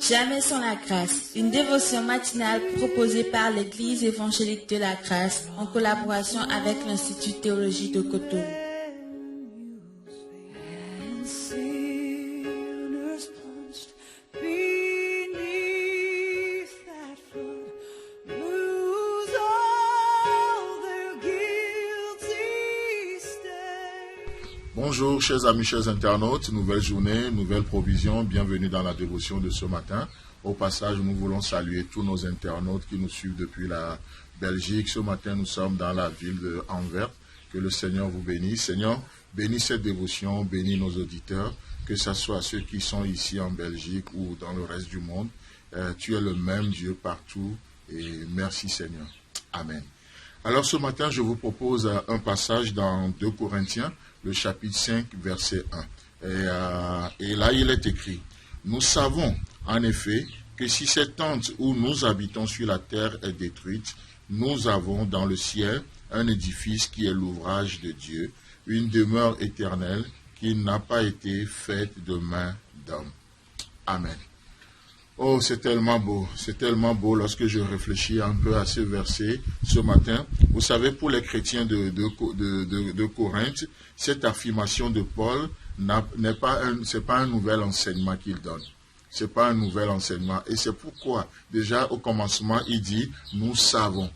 Jamais sans la grâce, une dévotion matinale proposée par l'Église évangélique de la grâce en collaboration avec l'Institut théologie de Cotonou. Bonjour chers amis, chers internautes, nouvelle journée, nouvelle provision, bienvenue dans la dévotion de ce matin. Au passage, nous voulons saluer tous nos internautes qui nous suivent depuis la Belgique. Ce matin, nous sommes dans la ville de Anvers. Que le Seigneur vous bénisse. Seigneur, bénis cette dévotion, bénis nos auditeurs, que ce soit ceux qui sont ici en Belgique ou dans le reste du monde. Tu es le même Dieu partout et merci Seigneur. Amen. Alors ce matin, je vous propose un passage dans 2 Corinthiens, le chapitre 5, verset 1. Et là, il est écrit, « Nous savons, en effet, que si cette tente où nous habitons sur la terre est détruite, nous avons dans le ciel un édifice qui est l'ouvrage de Dieu, une demeure éternelle qui n'a pas été faite de main d'homme. » Amen. Oh, c'est tellement beau lorsque je réfléchis un peu à ce verset ce matin. Vous savez, pour les chrétiens de Corinthe, cette affirmation de Paul c'est pas un nouvel enseignement qu'il donne. C'est pas un nouvel enseignement. Et c'est pourquoi, déjà au commencement, il dit, nous savons.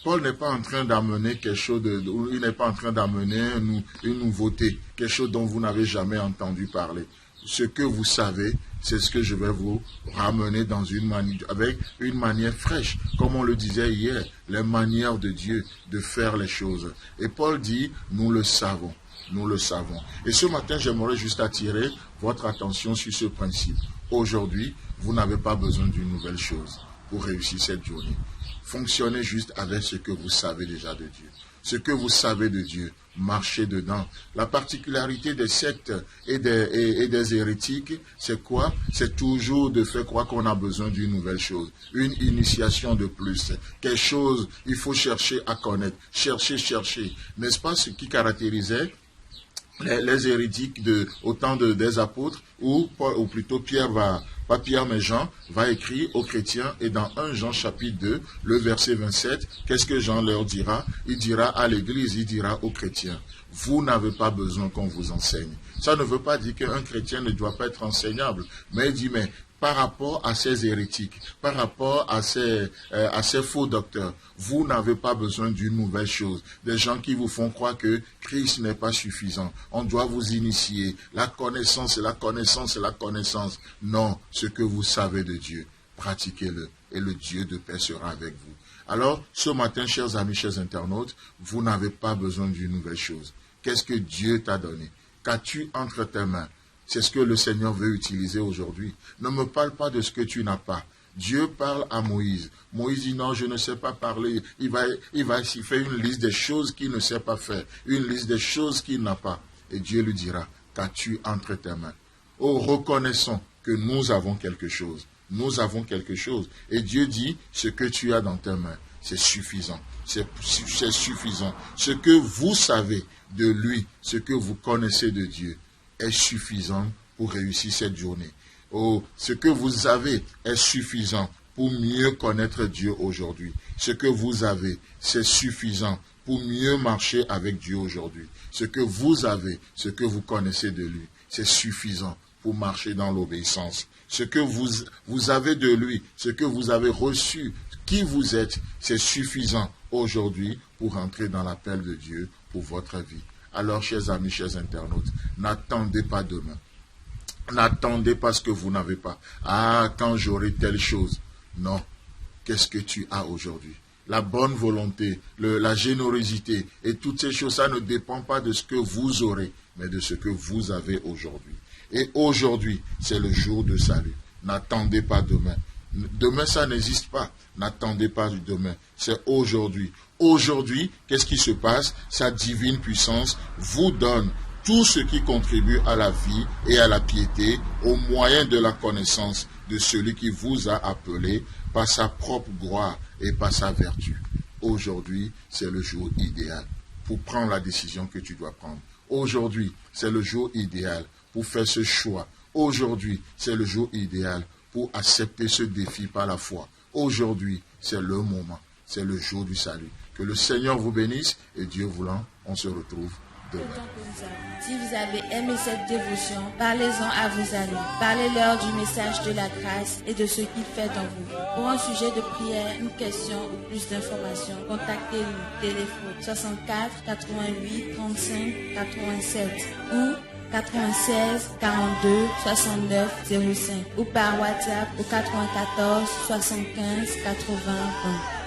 Paul n'est pas en train d'amener quelque chose il n'est pas en train d'amener une nouveauté, quelque chose dont vous n'avez jamais entendu parler. Ce que vous savez, c'est ce que je vais vous ramener avec une manière fraîche. Comme on le disait hier, les manières de Dieu de faire les choses. Et Paul dit, nous le savons. Nous le savons. Et ce matin, j'aimerais juste attirer votre attention sur ce principe. Aujourd'hui, vous n'avez pas besoin d'une nouvelle chose pour réussir cette journée. Fonctionnez juste avec ce que vous savez déjà de Dieu. Ce que vous savez de Dieu, marchez dedans. La particularité des sectes et des hérétiques, c'est quoi? C'est toujours de faire croire qu'on a besoin d'une nouvelle chose, une initiation de plus. Quelque chose, il faut chercher à connaître, chercher. N'est-ce pas ce qui caractérisait les hérétiques au temps des apôtres, ou plutôt pas Pierre mais Jean, va écrire aux chrétiens, et dans 1 Jean chapitre 2, le verset 27, qu'est-ce que Jean leur dira? Il dira à l'église, il dira aux chrétiens, vous n'avez pas besoin qu'on vous enseigne. Ça ne veut pas dire qu'un chrétien ne doit pas être enseignable, mais il dit, mais par rapport à ces hérétiques, par rapport à ces faux docteurs, vous n'avez pas besoin d'une nouvelle chose. Des gens qui vous font croire que Christ n'est pas suffisant. On doit vous initier. La connaissance, c'est la connaissance, c'est la connaissance. Non, ce que vous savez de Dieu, pratiquez-le et le Dieu de paix sera avec vous. Alors, ce matin, chers amis, chers internautes, vous n'avez pas besoin d'une nouvelle chose. Qu'est-ce que Dieu t'a donné? Qu'as-tu entre tes mains? C'est ce que le Seigneur veut utiliser aujourd'hui. Ne me parle pas de ce que tu n'as pas. Dieu parle à Moïse. Moïse dit non, je ne sais pas parler. Il fait une liste des choses qu'il ne sait pas faire. Une liste des choses qu'il n'a pas. Et Dieu lui dira, qu'as-tu entre tes mains? Oh, reconnaissons que nous avons quelque chose. Nous avons quelque chose. Et Dieu dit, ce que tu as dans tes mains, c'est suffisant. C'est suffisant. Ce que vous savez de lui, ce que vous connaissez de Dieu, est suffisant pour réussir cette journée. Oh, ce que vous avez est suffisant pour mieux connaître Dieu aujourd'hui. Ce que vous avez, c'est suffisant pour mieux marcher avec Dieu aujourd'hui. Ce que vous avez, ce que vous connaissez de lui, c'est suffisant pour marcher dans l'obéissance. Ce que vous avez de lui, ce que vous avez reçu, qui vous êtes, c'est suffisant aujourd'hui pour entrer dans l'appel de Dieu pour votre vie. Alors, chers amis, chers internautes, n'attendez pas demain. N'attendez pas ce que vous n'avez pas. Ah, quand j'aurai telle chose. Non. Qu'est-ce que tu as aujourd'hui? La bonne volonté, la générosité et toutes ces choses, ça ne dépend pas de ce que vous aurez, mais de ce que vous avez aujourd'hui. Et aujourd'hui, c'est le jour de salut. N'attendez pas demain. Demain, ça n'existe pas. N'attendez pas du demain. C'est aujourd'hui. Aujourd'hui, qu'est-ce qui se passe? Sa divine puissance vous donne tout ce qui contribue à la vie et à la piété au moyen de la connaissance de celui qui vous a appelé par sa propre gloire et par sa vertu. Aujourd'hui, c'est le jour idéal pour prendre la décision que tu dois prendre. Aujourd'hui, c'est le jour idéal pour faire ce choix. Aujourd'hui, c'est le jour idéal pour accepter ce défi par la foi. Aujourd'hui, c'est le moment, c'est le jour du salut. Que le Seigneur vous bénisse et Dieu voulant, on se retrouve demain. Si vous avez aimé cette dévotion, parlez-en à vos amis. Parlez-leur du message de la grâce et de ce qu'il fait en vous. Pour un sujet de prière, une question ou plus d'informations, contactez-nous. Téléphone 64 88 35 87 ou 96 42 69 05 ou par WhatsApp au 94 75 80 20.